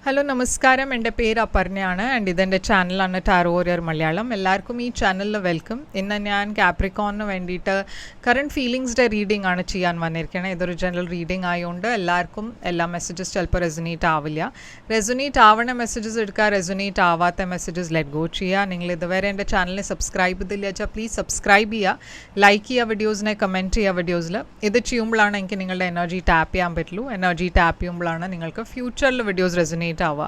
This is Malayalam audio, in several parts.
ഹലോ നമസ്കാരം, എൻ്റെ പേര് അപർണയാണ് ആൻഡ് ഇതെൻ്റെ ചാനലാണ് ടാരോ വാരിയർ മലയാളം. എല്ലാവർക്കും ഈ ചാനലിൽ വെൽക്കം. ഇന്ന് ഞാൻ കാപ്രിക്കോണിന് വേണ്ടിയിട്ട് കറണ്ട് ഫീലിങ്സിൻ്റെ റീഡിംഗ് ആണ് ചെയ്യാൻ വന്നിരിക്കുന്നത്. ഇതൊരു ജനറൽ റീഡിംഗ് ആയതുകൊണ്ട് എല്ലാവർക്കും എല്ലാ മെസ്സേജസ് ചിലപ്പോൾ റെസൊനേറ്റ് ആവില്ല. റെസൊനേറ്റ് ആവണ മെസ്സേജസ് എടുക്കുക, റെസൊനേറ്റ് ആവാത്ത മെസ്സേജസ് ലെറ്റ് ഗോ ചെയ്യുക. നിങ്ങൾ ഇതുവരെ എൻ്റെ ചാനലിനെ സബ്സ്ക്രൈബ് ചെയ്തില്ല വെച്ചാൽ പ്ലീസ് സബ്സ്ക്രൈബ് ചെയ്യുക, ലൈക്ക് ചെയ്യുക വീഡിയോസിനെ, കമൻറ്റ് ചെയ്യുക വീഡിയോസിൽ. ഇത് ചെയ്യുമ്പോഴാണ് എനിക്ക് നിങ്ങളുടെ എനർജി ടാപ്പ് ചെയ്യാൻ പറ്റുള്ളൂ. എനർജി ടാപ്പ് ചെയ്യുമ്പോഴാണ് നിങ്ങൾക്ക് ഫ്യൂച്ചറിൽ വീഡിയോസ് റെസൊനേറ്റ് ആവുക.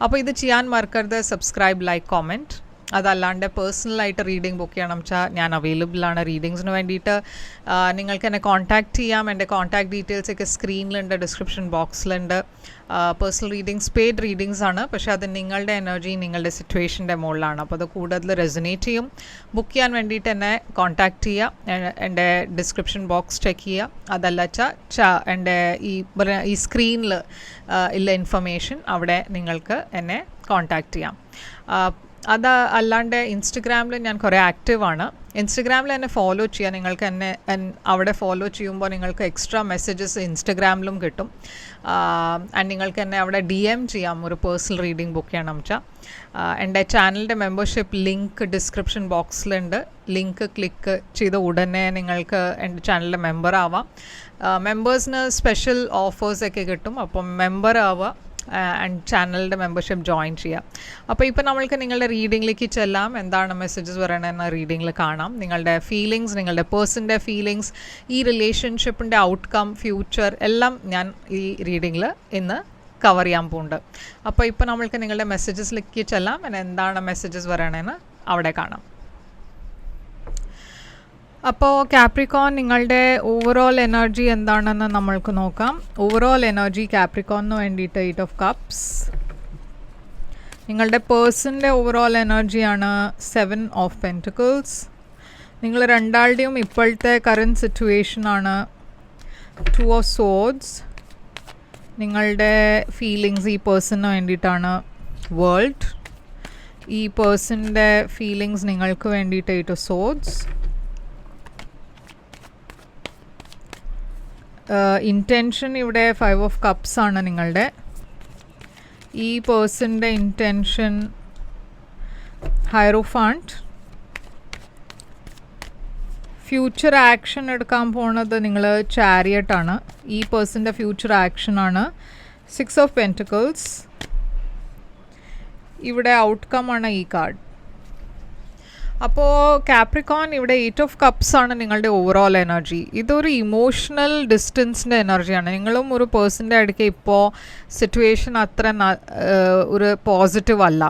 അപ്പോൾ ഇത് ചെയ്യാൻ മറക്കരുത്. Subscribe, like, comment. അതല്ലാണ്ട് പേഴ്സണലായിട്ട് റീഡിംഗ് ബുക്ക് ചെയ്യണം വെച്ചാൽ ഞാൻ അവൈലബിൾ ആണ് റീഡിങ്സിന് വേണ്ടിയിട്ട്. നിങ്ങൾക്ക് എന്നെ കോൺടാക്റ്റ് ചെയ്യാം. എൻ്റെ കോൺടാക്ട് ഡീറ്റെയിൽസ് ഒക്കെ സ്ക്രീനിലുണ്ട്, ഡിസ്ക്രിപ്ഷൻ ബോക്സിലുണ്ട്. പേഴ്സണൽ റീഡിങ്സ് പെയ്ഡ് റീഡിങ്സ് ആണ്, പക്ഷേ അത് നിങ്ങളുടെ എനർജി, നിങ്ങളുടെ സിറ്റുവേഷൻ്റെ മുകളിലാണ്. അപ്പോൾ അത് കൂടുതൽ റെസൊനേറ്റ് ചെയ്യും. ബുക്ക് ചെയ്യാൻ വേണ്ടിയിട്ട് എന്നെ കോൺടാക്റ്റ് ചെയ്യുക. എൻ്റെ ഡിസ്ക്രിപ്ഷൻ ബോക്സ് ചെക്ക് ചെയ്യുക. അതല്ല വെച്ചാൽ എൻ്റെ ഈ സ്ക്രീനിൽ ഉള്ള ഇൻഫർമേഷൻ അവിടെ നിങ്ങൾക്ക് എന്നെ കോൺടാക്റ്റ് ചെയ്യാം. അത് അല്ലാണ്ട് ഇൻസ്റ്റഗ്രാമിൽ ഞാൻ കുറേ ആക്റ്റീവാണ്. ഇൻസ്റ്റഗ്രാമിൽ എന്നെ ഫോളോ ചെയ്യുക. നിങ്ങൾക്ക് എന്നെ അവിടെ ഫോളോ ചെയ്യുമ്പോൾ നിങ്ങൾക്ക് എക്സ്ട്രാ മെസ്സേജസ് ഇൻസ്റ്റഗ്രാമിലും കിട്ടും. ആൻഡ് നിങ്ങൾക്ക് എന്നെ അവിടെ DM ചെയ്യാം ഒരു പേഴ്സണൽ റീഡിംഗ് ബുക്ക് ചെയ്യണം വെച്ചാൽ. എൻ്റെ ചാനലിൻ്റെ മെമ്പർഷിപ്പ് ലിങ്ക് ഡിസ്ക്രിപ്ഷൻ ബോക്സിലുണ്ട്. ലിങ്ക് ക്ലിക്ക് ചെയ്ത ഉടനെ നിങ്ങൾക്ക് എൻ്റെ ചാനലിലെ മെമ്പർ ആവാം. മെമ്പേഴ്സിന് സ്പെഷ്യൽ ഓഫേഴ്സൊക്കെ കിട്ടും. അപ്പം മെമ്പർ ആവുക ആൻഡ് ചാനലിൻ്റെ മെമ്പർഷിപ്പ് ജോയിൻ ചെയ്യാം. അപ്പോൾ ഇപ്പോൾ നമ്മൾക്ക് നിങ്ങളുടെ റീഡിങ്ങിലേക്ക് ചെല്ലാം. എന്താണ് മെസ്സേജസ് പറയണമെന്ന് റീഡിങ്ങിൽ കാണാം. നിങ്ങളുടെ ഫീലിങ്സ്, നിങ്ങളുടെ പേഴ്സൻ്റെ ഫീലിങ്സ്, ഈ റിലേഷൻഷിപ്പിൻ്റെ ഔട്ട്കം, ഫ്യൂച്ചർ എല്ലാം ഞാൻ ഈ റീഡിങ്ങിൽ ഇന്ന് കവർ ചെയ്യാൻ പോകുന്നുണ്ട്. അപ്പോൾ ഇപ്പോൾ നമ്മൾക്ക് നിങ്ങളുടെ മെസ്സേജസിലേക്ക് ചെല്ലാം. എന്താണ് മെസ്സേജസ് പറയണമെന്ന് അവിടെ കാണാം. അപ്പോൾ കാപ്രിക്കോൺ, നിങ്ങളുടെ ഓവറോൾ എനർജി എന്താണെന്ന് നമ്മൾക്ക് നോക്കാം. ഓവറോൾ എനർജി കാപ്രിക്കോണിന് വേണ്ടിയിട്ട് 8 ഓഫ് കപ്സ്. നിങ്ങളുടെ പേഴ്സൻ്റെ ഓവറോൾ എനർജിയാണ് 7 ഓഫ് പെൻറ്റിക്കിൾസ്. നിങ്ങൾ രണ്ടാളുടെയും ഇപ്പോഴത്തെ കറൻറ്റ് സിറ്റുവേഷനാണ് 2 ഓഫ് സോഡ്സ്. നിങ്ങളുടെ ഫീലിങ്സ് ഈ പേഴ്സണിന് വേണ്ടിയിട്ടാണ് വേൾഡ്. ഈ പേഴ്സൻ്റെ ഫീലിങ്സ് നിങ്ങൾക്ക് വേണ്ടിയിട്ട് 8 ഓഫ് സോഡ്സ്. ഇൻറ്റൻഷൻ ഇവിടെ 5 ഓഫ് കപ്സ് ആണ് നിങ്ങളുടെ. ഈ പേഴ്സൻ്റെ ഇൻറ്റൻഷൻ ഹൈറോഫാണ്ട്. ഫ്യൂച്ചർ ആക്ഷൻ എടുക്കാൻ പോണത് നിങ്ങൾ ചാരിയറ്റാണ്. ഈ പേഴ്സൻ്റെ ഫ്യൂച്ചർ ആക്ഷനാണ് 6 ഓഫ് പെൻറ്റിക്കിൾസ്. ഇവിടെ ഔട്ട്കം ആണ് ഈ കാർഡ്. അപ്പോൾ കാപ്രിക്കോൺ, ഇവിടെ 8 ഓഫ് കപ്സ് ആണ് നിങ്ങളുടെ ഓവറോൾ എനർജി. ഇതൊരു ഇമോഷണൽ ഡിസ്റ്റൻസിൻ്റെ എനർജിയാണ്. നിങ്ങളും ഒരു പേഴ്സൻ്റെ അടുക്ക് ഇപ്പോൾ സിറ്റുവേഷൻ അത്ര ഒരു പോസിറ്റീവ് അല്ല.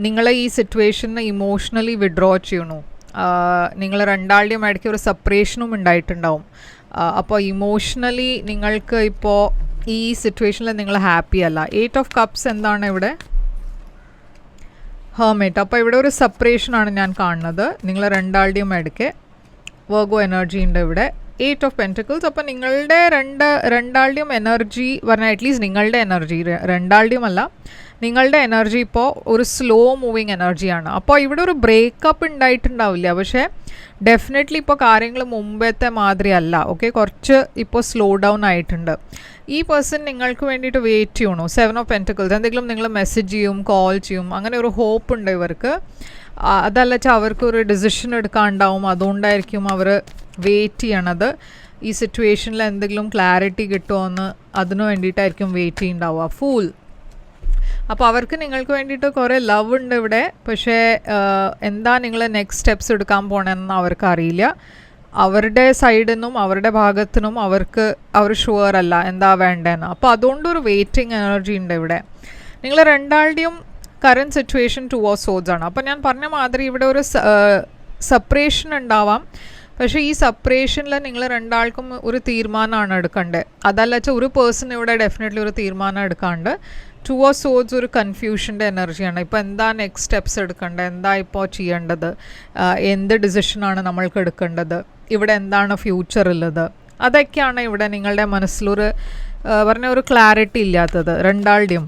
നിങ്ങൾ ഈ സിറ്റുവേഷന് ഇമോഷണലി വിഡ്രോ ചെയ്യണു. നിങ്ങൾ രണ്ടാളുടെയും ഇടയ്ക്ക് ഒരു സെപ്പറേഷനും ഉണ്ടായിട്ടുണ്ടാവും. അപ്പോൾ ഇമോഷണലി നിങ്ങൾക്ക് ഇപ്പോൾ ഈ സിറ്റുവേഷനിൽ നിങ്ങൾ ഹാപ്പി അല്ല. 8 ഓഫ് കപ്സ് എന്താണ് ഇവിടെ? ഹെർമിറ്റ്. അപ്പോൾ ഇവിടെ ഒരു സെപ്പറേഷനാണ് ഞാൻ കാണുന്നത്. നിങ്ങൾ രണ്ടാളുടെയും ഇടയ്ക്ക് വർഗോ എനർജി ഉണ്ട് ഇവിടെ. 8 ഓഫ് പെൻറ്റിക്കിൾസ്. അപ്പോൾ നിങ്ങളുടെ രണ്ടാളുടെയും എനർജി പറഞ്ഞാൽ അറ്റ്ലീസ്റ്റ് നിങ്ങളുടെ എനർജി, രണ്ടാളുടെയും അല്ല, നിങ്ങളുടെ എനർജി ഇപ്പോൾ ഒരു സ്ലോ മൂവിങ് എനർജിയാണ്. അപ്പോൾ ഇവിടെ ഒരു ബ്രേക്കപ്പ് ഉണ്ടായിട്ടുണ്ടാവില്ല, പക്ഷേ ഡെഫിനറ്റ്ലി ഇപ്പോൾ കാര്യങ്ങൾ മുമ്പത്തെ മാതിരി അല്ല. ഓക്കെ, കുറച്ച് ഇപ്പോൾ സ്ലോ ഡൗൺ ആയിട്ടുണ്ട്. ഈ പേഴ്സൺ നിങ്ങൾക്ക് വേണ്ടിയിട്ട് വെയിറ്റ് ചെയ്യണോ. 7 ഓഫ് പെൻറ്റിക്കിൾസ്. എന്തെങ്കിലും നിങ്ങൾ മെസ്സേജ് ചെയ്യും, കോൾ ചെയ്യും, അങ്ങനെ ഒരു ഹോപ്പ് ഉണ്ട് ഇവർക്ക്. അതല്ല വെച്ചാൽ അവർക്ക് ഒരു ഡിസിഷൻ എടുക്കാനുണ്ടാവും, അതുകൊണ്ടായിരിക്കും അവർ വെയിറ്റ് ചെയ്യണത്. ഈ സിറ്റുവേഷനിൽ എന്തെങ്കിലും ക്ലാരിറ്റി കിട്ടുമോ അതിനു വേണ്ടിയിട്ടായിരിക്കും വെയിറ്റ് ചെയ്യുന്നുണ്ടാവുക. ഫൂൾ. അപ്പോൾ അവർക്ക് നിങ്ങൾക്ക് വേണ്ടിയിട്ട് കുറേ ലവ് ഉണ്ട് ഇവിടെ, പക്ഷേ എന്താ നിങ്ങൾ നെക്സ്റ്റ് സ്റ്റെപ്സ് എടുക്കാൻ പോകണമെന്ന് അവർക്ക് അറിയില്ല. അവരുടെ സൈഡിൽ നിന്നും അവരുടെ ഭാഗത്തു നിന്നും അവർ ഷുവർ അല്ല എന്താ വേണ്ടതെന്ന്. അപ്പോൾ അതുകൊണ്ടൊരു വെയിറ്റിംഗ് എനർജി ഉണ്ട് ഇവിടെ. നിങ്ങൾ രണ്ടാളുടെയും കറൻറ്റ് സിറ്റുവേഷൻ 2 ഓഫ് സോഡ്സ് ആണ്. അപ്പോൾ ഞാൻ പറഞ്ഞ മാതിരി ഇവിടെ ഒരു സെപ്പറേഷൻ ഉണ്ടാവാം, പക്ഷേ ഈ സെപ്പറേഷനിൽ നിങ്ങൾ രണ്ടാൾക്കും ഒരു തീരുമാനമാണ് എടുക്കേണ്ടത്. അതല്ല വെച്ചാൽ ഒരു പേഴ്സൺ ഇവിടെ ഡെഫിനറ്റ്ലി ഒരു തീരുമാനം എടുക്കാണ്ട്. 2 ഓഫ് സോഡ്സ് ഒരു കൺഫ്യൂഷൻ്റെ എനർജിയാണ്. ഇപ്പോൾ എന്താ നെക്സ്റ്റ് സ്റ്റെപ്സ് എടുക്കേണ്ടത്, എന്താ ഇപ്പോൾ ചെയ്യേണ്ടത്, എന്ത് ഡിസിഷനാണ് നമ്മൾക്ക് എടുക്കേണ്ടത്, ഇവിടെ എന്താണ് ഫ്യൂച്ചർ ഉള്ളത്, അതൊക്കെയാണ് ഇവിടെ നിങ്ങളുടെ മനസ്സിലൊരു പറഞ്ഞ ഒരു ക്ലാരിറ്റി ഇല്ലാത്തത് രണ്ടാളുടെയും.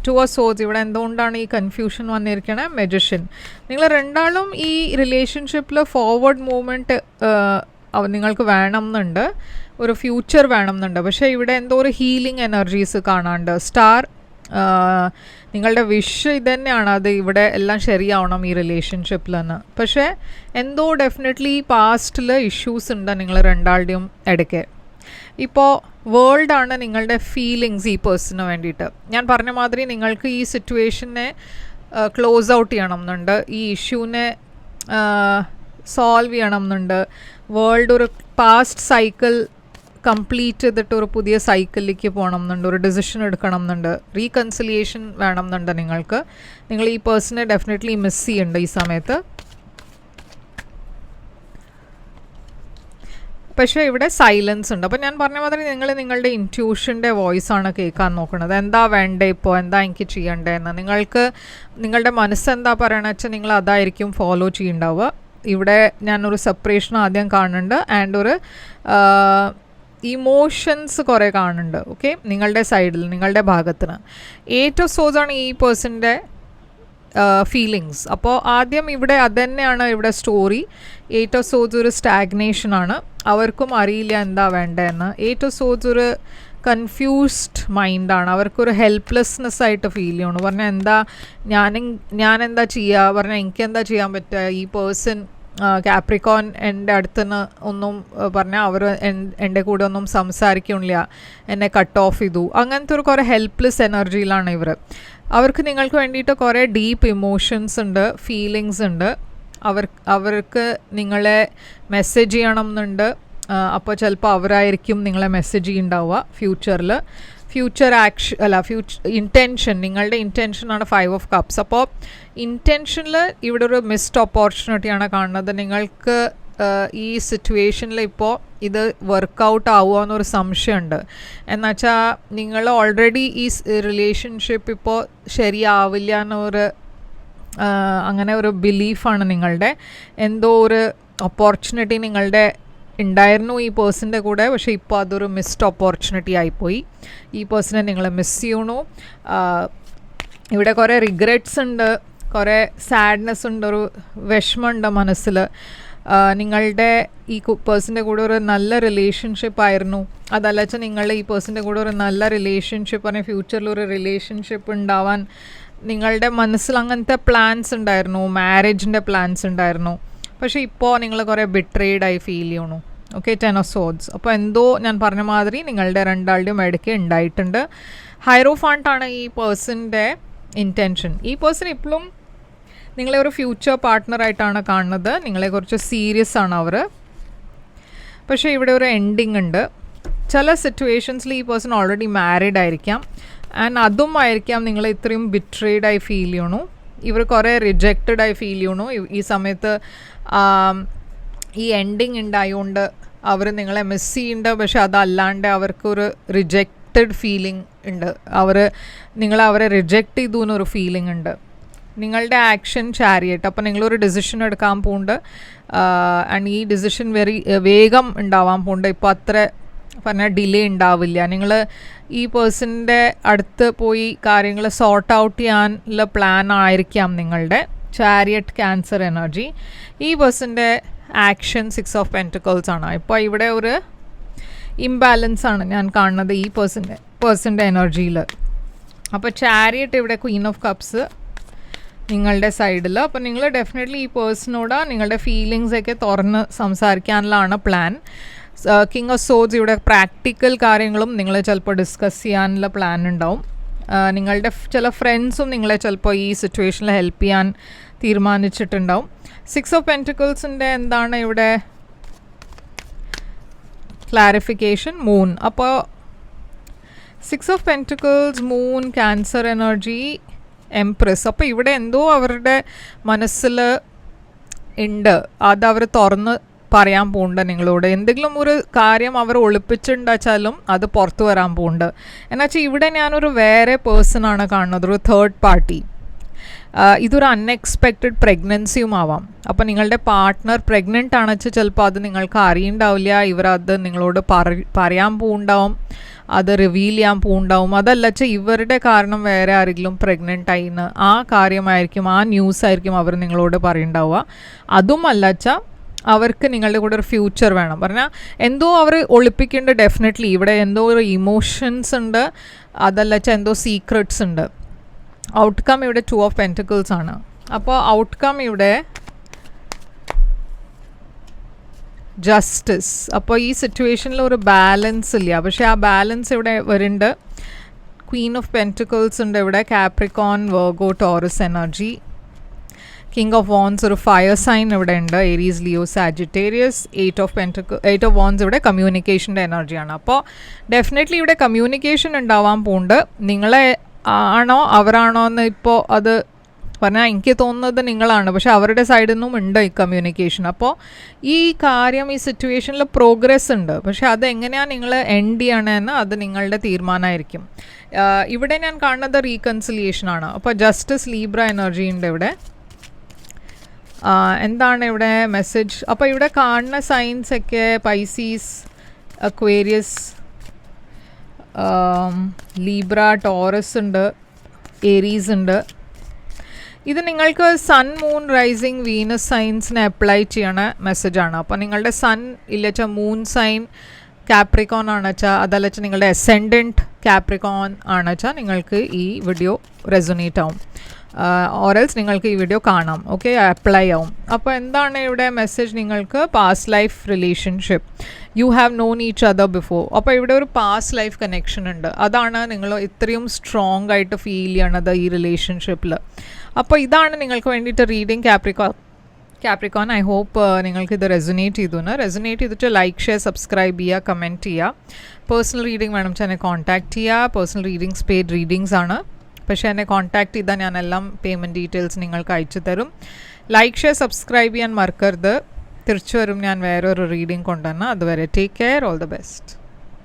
2 ഓഫ് സോഡ്സ്. ഇവിടെ എന്തുകൊണ്ടാണ് ഈ കൺഫ്യൂഷൻ വന്നിരിക്കണേ? മെജിഷ്യൻ. നിങ്ങൾ രണ്ടാളും ഈ റിലേഷൻഷിപ്പിൽ ഫോർവേഡ് മൂവ്മെൻറ്റ് നിങ്ങൾക്ക് വേണം എന്നുണ്ട്, ഒരു ഫ്യൂച്ചർ വേണം എന്നുണ്ട്. പക്ഷേ ഇവിടെ എന്തോ ഒരു ഹീലിംഗ് എനർജീസ് കാണാണ്ട്. സ്റ്റാർ നിങ്ങളുടെ വിഷ് ഇതന്നെയാണ്, അത് ഇവിടെ എല്ലാം ശരിയാവണം ഈ റിലേഷൻഷിപ്പിൽ നിന്ന്. പക്ഷേ എന്തോ ഡെഫിനറ്റ്ലി പാസ്റ്റിൽ ഇഷ്യൂസ് ഉണ്ട് നിങ്ങൾ രണ്ടാളുടെയും ഇടയ്ക്ക്. ഇപ്പോൾ വേൾഡാണ് നിങ്ങളുടെ ഫീലിങ്സ് ഈ പേഴ്സണിന് വേണ്ടിയിട്ട്. ഞാൻ പറഞ്ഞ മാതിരി നിങ്ങൾക്ക് ഈ സിറ്റുവേഷനെ ക്ലോസ് ഔട്ട് ചെയ്യണം എന്നുണ്ട്, ഈ ഇഷ്യൂനെ സോൾവ് ചെയ്യണം എന്നുണ്ട്. വേൾഡ് ഒരു പാസ്റ്റ് സൈക്കിൾ കംപ്ലീറ്റ് ചെയ്തിട്ട് ഒരു പുതിയ സൈക്കിളിലേക്ക് പോകണം എന്നുണ്ട്, ഒരു ഡിസിഷൻ എടുക്കണം എന്നുണ്ട്, റീകൺസിലിയേഷൻ വേണം എന്നുണ്ട് നിങ്ങൾക്ക്. നിങ്ങൾ ഈ പേഴ്സണെ ഡെഫിനറ്റ്ലി മിസ് ചെയ്യുന്നുണ്ട് ഈ സമയത്ത്. പക്ഷേ ഇവിടെ സൈലൻസ് ഉണ്ട്. അപ്പോൾ ഞാൻ പറഞ്ഞ മാതിരി നിങ്ങൾ നിങ്ങളുടെ ഇൻറ്റ്യൂഷൻ്റെ വോയിസാണ് കേൾക്കാൻ നോക്കുന്നത്. എന്താ വേണ്ടേ ഇപ്പോൾ, എന്താ എനിക്ക് ചെയ്യണ്ടേന്ന് നിങ്ങൾക്ക് നിങ്ങളുടെ മനസ്സെന്താ പറയണ വെച്ചാൽ നിങ്ങൾ അതായിരിക്കും ഫോളോ ചെയ്യുന്നുണ്ടാവുക. ഇവിടെ ഞാനൊരു സെപ്പറേഷൻ ആദ്യം കാണുന്നുണ്ട് ആൻഡ് ഒരു ഇമോഷൻസ് കുറേ കാണുന്നുണ്ട്. ഓക്കെ, നിങ്ങളുടെ സൈഡിൽ നിങ്ങളുടെ ഭാഗത്തിന് 8 of Swords ആണ് ഈ പേഴ്സൻ്റെ ഫീലിങ്സ്. അപ്പോൾ ആദ്യം ഇവിടെ അതുതന്നെയാണ് ഇവിടെ സ്റ്റോറി. 8 of Swords ഒരു സ്റ്റാഗ്നേഷനാണ്, അവർക്കും അറിയില്ല എന്താ വേണ്ടതെന്ന്. 8 of Swords ഒരു കൺഫ്യൂസ്ഡ് മൈൻഡാണ്, അവർക്കൊരു ഹെൽപ്ലെസ്നെസ് ആയിട്ട് ഫീൽ ചെയ്യണു. പറഞ്ഞാൽ എന്താ ഞാനെന്താ ചെയ്യുക, പറഞ്ഞാൽ എനിക്കെന്താ ചെയ്യാൻ പറ്റുക, ഈ പേഴ്സൺ കാപ്രിക്കോൺ എൻ്റെ അടുത്തുനിന്ന് ഒന്നും പറഞ്ഞാൽ അവർ എൻ്റെ കൂടെ ഒന്നും സംസാരിക്കണില്ല, എന്നെ കട്ട് ഓഫ് ചെയ്തു. അങ്ങനത്തെ ഒരു കുറേ ഹെൽപ്ലെസ് എനർജിയിലാണ് ഇവർ. അവർക്ക് നിങ്ങൾക്ക് വേണ്ടിയിട്ട് കുറേ ഡീപ്പ് ഇമോഷൻസ് ഉണ്ട്, ഫീലിങ്സ് ഉണ്ട്. അവർക്ക് നിങ്ങളെ മെസ്സേജ് ചെയ്യണം എന്നുണ്ട്. അപ്പോൾ ചിലപ്പോൾ അവരായിരിക്കും നിങ്ങളെ മെസ്സേജ് ചെയ്യുന്നുണ്ടാവുക ഫ്യൂച്ചറിൽ. ഇൻറ്റൻഷൻ, നിങ്ങളുടെ ഇൻറ്റൻഷനാണ് 5 of Cups. അപ്പോൾ ഇൻറ്റൻഷനിൽ ഇവിടെ ഒരു മിസ്ഡ് ഓപ്പർച്യൂണിറ്റിയാണ് കാണുന്നത്. നിങ്ങൾക്ക് ഈ സിറ്റുവേഷനിൽ ഇപ്പോൾ ഇത് വർക്കൗട്ട് ആവുക എന്നൊരു സംശയമുണ്ട്. എന്നുവെച്ചാൽ നിങ്ങൾ ഓൾറെഡി ഈ റിലേഷൻഷിപ്പ് ഇപ്പോൾ ശരിയാവില്ല എന്നൊരു അങ്ങനെ ഒരു ബിലീഫാണ് നിങ്ങളുടെ. എന്തോ ഒരു ഓപ്പർച്യൂണിറ്റി നിങ്ങളുടെ ഉണ്ടായിരുന്നു ഈ പേഴ്സൻ്റെ കൂടെ, പക്ഷേ ഇപ്പോൾ അതൊരു മിസ്ഡ് ഓപ്പർച്യൂണിറ്റി ആയിപ്പോയി. ഈ പേഴ്സണെ നിങ്ങൾ മിസ് ചെയ്യണു. ഇവിടെ കുറേ റിഗ്രറ്റ്സ് ഉണ്ട്, കുറേ സാഡ്നെസ് ഉണ്ട്, ഒരു വിഷമമുണ്ട് മനസ്സിൽ. നിങ്ങളുടെ ഈ പേഴ്സൻ്റെ കൂടെ ഒരു നല്ല റിലേഷൻഷിപ്പ് ആയിരുന്നു, അതല്ല വെച്ചാൽ നിങ്ങൾ ഈ പേഴ്സൻ്റെ കൂടെ ഒരു നല്ല റിലേഷൻഷിപ്പ് പറഞ്ഞാൽ ഫ്യൂച്ചറിൽ ഒരു റിലേഷൻഷിപ്പ് ഉണ്ടാവാൻ നിങ്ങളുടെ മനസ്സിൽ അങ്ങനത്തെ പ്ലാൻസ് ഉണ്ടായിരുന്നു, മാരേജിൻ്റെ പ്ലാൻസ് ഉണ്ടായിരുന്നു. പക്ഷേ ഇപ്പോൾ നിങ്ങൾ കുറേ ബിട്രേഡായി ഫീൽ ചെയ്യണു. Okay, 10 of Swords. അപ്പോൾ എന്തോ ഞാൻ പറഞ്ഞ മാതിരി നിങ്ങളുടെ രണ്ടാളുടെയും ഇടയ്ക്ക് ഉണ്ടായിട്ടുണ്ട്. ഹൈറോഫാണ്ടാണ് ഈ പേഴ്സൻ്റെ ഇൻറ്റൻഷൻ. ഈ പേഴ്സൺ ഇപ്പോഴും നിങ്ങളെ ഒരു ഫ്യൂച്ചർ പാർട്ട്ണറായിട്ടാണ് കാണുന്നത്. നിങ്ങളെക്കുറിച്ച് സീരിയസ് ആണ് അവർ. പക്ഷേ ഇവിടെ ഒരു എൻഡിങ് ഉണ്ട്. ചില സിറ്റുവേഷൻസിൽ ഈ പേഴ്സൺ ഓൾറെഡി മാരീഡ് ആയിരിക്കാം ആൻഡ് അതും ആയിരിക്കാം നിങ്ങൾ ഇത്രയും ബിട്രേഡായി ഫീൽ ചെയ്യണു. ഇവർ കുറേ റിജക്റ്റഡായി ഫീൽ ചെയ്യണു ഈ സമയത്ത്. ഈ എൻഡിങ് ഉണ്ടായതുകൊണ്ട് അവർ നിങ്ങളെ മിസ് ചെയ്യുന്നുണ്ട്. പക്ഷെ അതല്ലാണ്ട് അവർക്കൊരു റിജക്റ്റഡ് ഫീലിംഗ് ഉണ്ട്. അവരെ റിജക്റ്റ് ചെയ്തു എന്നൊരു ഫീലിംഗ് ഉണ്ട്. നിങ്ങളുടെ ആക്ഷൻ ചാരിയറ്റ്. അപ്പോൾ നിങ്ങളൊരു ഡിസിഷൻ എടുക്കാൻ പോകുന്നുണ്ട് ആൻഡ് ഈ ഡിസിഷൻ വേഗം ഉണ്ടാവാൻ പോകുന്നുണ്ട്. ഇപ്പോൾ അത്ര പറഞ്ഞാൽ ഡിലേ ഉണ്ടാവില്ല. നിങ്ങൾ ഈ പേഴ്സണിൻ്റെ അടുത്ത് പോയി കാര്യങ്ങൾ സോർട്ട് ഔട്ട് ചെയ്യാനുള്ള പ്ലാൻ ആയിരിക്കാം നിങ്ങളുടെ. Chariot, cancer energy. ഈ പേഴ്സണിൻ്റെ ആക്ഷൻ 6 of Pentacles ആണ്. ഇപ്പോൾ ഇവിടെ ഒരു ഇംബാലൻസ് ആണ് ഞാൻ കാണുന്നത് ഈ പേഴ്സൻ്റെ എനർജിയിൽ. അപ്പോൾ ചാരിയറ്റ് ഇവിടെ Queen of Cups നിങ്ങളുടെ സൈഡിൽ. അപ്പോൾ നിങ്ങൾ ഡെഫിനറ്റ്ലി ഈ പേഴ്സണോട് നിങ്ങളുടെ ഫീലിങ്സൊക്കെ തുറന്ന് സംസാരിക്കാനുള്ളതാണ് പ്ലാൻ. King of Swords ഇവിടെ പ്രാക്ടിക്കൽ കാര്യങ്ങളും നിങ്ങൾ ചിലപ്പോൾ ഡിസ്കസ് ചെയ്യാനുള്ള പ്ലാൻ ഉണ്ടാവും. നിങ്ങളുടെ ചില ഫ്രണ്ട്സും നിങ്ങളെ ചിലപ്പോൾ ഈ സിറ്റുവേഷനിൽ ഹെൽപ്പ് ചെയ്യാൻ തീരുമാനിച്ചിട്ടുണ്ടാവും. 6 of Pentaclesൻ്റെ എന്താണ് ഇവിടെ ക്ലാരിഫിക്കേഷൻ? മൂൺ. അപ്പോൾ 6 of Pentacles, moon, cancer energy, empress. അപ്പോൾ ഇവിടെ എന്തോ അവരുടെ മനസ്സിൽ ഉണ്ട്, അതവർ തുറന്ന് പറയാൻ പോകുന്നുണ്ട് നിങ്ങളോട്. എന്തെങ്കിലും ഒരു കാര്യം അവർ ഒളിപ്പിച്ചിട്ടുണ്ടാച്ചാലും അത് പുറത്തു വരാൻ പോകുന്നുണ്ട്. എന്നുവെച്ചാൽ ഇവിടെ ഞാനൊരു വേറെ പേഴ്സണാണ് കാണുന്നത്, ഒരു തേർഡ് പാർട്ടി. ഇതൊരു അൺഎക്സ്പെക്റ്റഡ് പ്രഗ്നൻസിയും ആവാം. അപ്പോൾ നിങ്ങളുടെ പാർട്ട്ണർ പ്രഗ്നൻ്റ് ആണെന്ന് വെച്ചാൽ ചിലപ്പോൾ അത് നിങ്ങൾക്ക് അറിയണ്ടാവില്ല. ഇവരത് നിങ്ങളോട് പറയാൻ പോകുന്നുണ്ടാവും, അത് റിവീൽ ചെയ്യാൻ പോകുന്നുണ്ടാവും. അതല്ല വെച്ചാൽ ഇവരുടെ കാരണം വേറെ ആരെങ്കിലും പ്രഗ്നൻ്റ് ആയിന്ന് ആ കാര്യമായിരിക്കും, ആ ന്യൂസായിരിക്കും അവർ നിങ്ങളോട് പറയുന്നുണ്ടാവുക. അതും അല്ല വെച്ചാൽ അവർക്ക് നിങ്ങളുടെ കൂടെ ഒരു ഫ്യൂച്ചർ വേണം പറഞ്ഞാൽ എന്തോ അവർ ഒളിപ്പിക്കേണ്ട ഡെഫിനറ്റ്ലി ഇവിടെ എന്തോ ഒരു ഇമോഷൻസ് ഉണ്ട്, അതല്ല വെച്ചാൽ എന്തോ സീക്രട്സ് ഉണ്ട്. ഔട്ട്കം ഇവിടെ 2 ഓഫ് പെൻറ്റിക്കിൾസ് ആണ്. അപ്പോൾ ഔട്ട്കം ഇവിടെ ജസ്റ്റിസ്. അപ്പോൾ ഈ സിറ്റുവേഷനിൽ ഒരു ബാലൻസ് ഇല്ല, പക്ഷേ ആ ബാലൻസ് ഇവിടെ വരുന്നുണ്ട്. ക്വീൻ ഓഫ് പെൻറ്റിക്കിൾസ് ഉണ്ട് ഇവിടെ, Capricorn, Virgo, Taurus energy. King of wands ഒരു ഫയർ സൈൻ ഇവിടെ ഉണ്ട്, Aries, Leo, Sagittarius. 8 of wands ഇവിടെ കമ്മ്യൂണിക്കേഷൻ്റെ എനർജിയാണ്. അപ്പോൾ ഡെഫിനറ്റ്ലി ഇവിടെ കമ്മ്യൂണിക്കേഷൻ ഉണ്ടാവാൻ പോകുന്നുണ്ട്. നിങ്ങളെ ആണോ അവരാണോ എന്ന് ഇപ്പോൾ അത് പറഞ്ഞാൽ എനിക്ക് തോന്നുന്നത് നിങ്ങളാണ്, പക്ഷെ അവരുടെ സൈഡിൽ നിന്നും ഉണ്ട് ഈ കമ്മ്യൂണിക്കേഷൻ. അപ്പോൾ ഈ കാര്യം ഈ സിറ്റുവേഷനിൽ പ്രോഗ്രസ് ഉണ്ട്, പക്ഷെ അതെങ്ങനെയാണ് നിങ്ങൾ എൻഡ് ചെയ്യണമെന്ന് അത് നിങ്ങളുടെ തീരുമാനമായിരിക്കും. ഇവിടെ ഞാൻ കാണുന്നത് റീകൺസിലിയേഷനാണ്. അപ്പോൾ ജസ്റ്റിസ്, ലീബ്ര എനർജി ഉണ്ട് ഇവിടെ. എന്താണ് ഇവിടെ മെസ്സേജ്? അപ്പോൾ ഇവിടെ കാണുന്ന സൈൻസ് ഒക്കെ പൈസീസ്, അക്വേരിയസ്, ലീബ്ര, ടോറസ് ഉണ്ട്, ഏരീസ് ഉണ്ട്. ഇത് നിങ്ങൾക്ക് സൺ, മൂൺ, റൈസിങ്, വീനസ് സൈൻസിനെ അപ്ലൈ ചെയ്യണ മെസ്സേജാണ്. അപ്പോൾ നിങ്ങളുടെ സൺ ഇല്ലച്ചാൽ മൂൺ സൈൻ കാപ്രിക്കോൺ ആണ് വെച്ചാൽ, അതല്ല വെച്ചാൽ നിങ്ങളുടെ അസെൻഡൻറ്റ് കാപ്രിക്കോൺ ആണ് വെച്ചാൽ നിങ്ങൾക്ക് ഈ വീഡിയോ റെസൊനേറ്റ് ആവും. ഓറൽസ് നിങ്ങൾക്ക് ഈ വീഡിയോ കാണാം, ഓക്കെ, അപ്ലൈ ആവും. അപ്പോൾ എന്താണ് ഇവിടെ മെസ്സേജ്? നിങ്ങൾക്ക് past life relationship, you have known each other before. അപ്പോൾ ഇവിടെ ഒരു പാസ്റ്റ് ലൈഫ് കണക്ഷൻ ഉണ്ട്, അതാണ് നിങ്ങൾ ഇത്രയും സ്ട്രോങ് ആയിട്ട് ഫീൽ ചെയ്യണത് ഈ റിലേഷൻഷിപ്പിൽ. അപ്പോൾ ഇതാണ് നിങ്ങൾക്ക് വേണ്ടിയിട്ട് റീഡിങ് കാപ്രിക്കോൺ. ഐ ഹോപ്പ് നിങ്ങൾക്ക് ഇത് റെസൊനേറ്റ് ചെയ്തിട്ട് ലൈക്ക്, ഷെയർ, സബ്സ്ക്രൈബ് ചെയ്യുക, കമൻറ്റ് ചെയ്യുക. പേഴ്സണൽ റീഡിംഗ് വേണം വെച്ചാൽ എന്നെ കോൺടാക്റ്റ് ചെയ്യുക. പേഴ്സണൽ റീഡിങ്സ് പെയ്ഡ് റീഡിങ്സ് ആണ്, പക്ഷേ എന്നെ കോൺടാക്റ്റ് ചെയ്താൽ ഞാനെല്ലാം പേയ്മെൻറ്റ് ഡീറ്റെയിൽസ് നിങ്ങൾക്ക് അയച്ചു തരും. ലൈക്ക്, ഷെയർ, സബ്സ്ക്രൈബ് ചെയ്യാൻ മറക്കരുത്. തിരിച്ചു വരും ഞാൻ വേറൊരു റീഡിംഗ് കൊണ്ടുവന്നാൽ. അതുവരെ take care, all the best.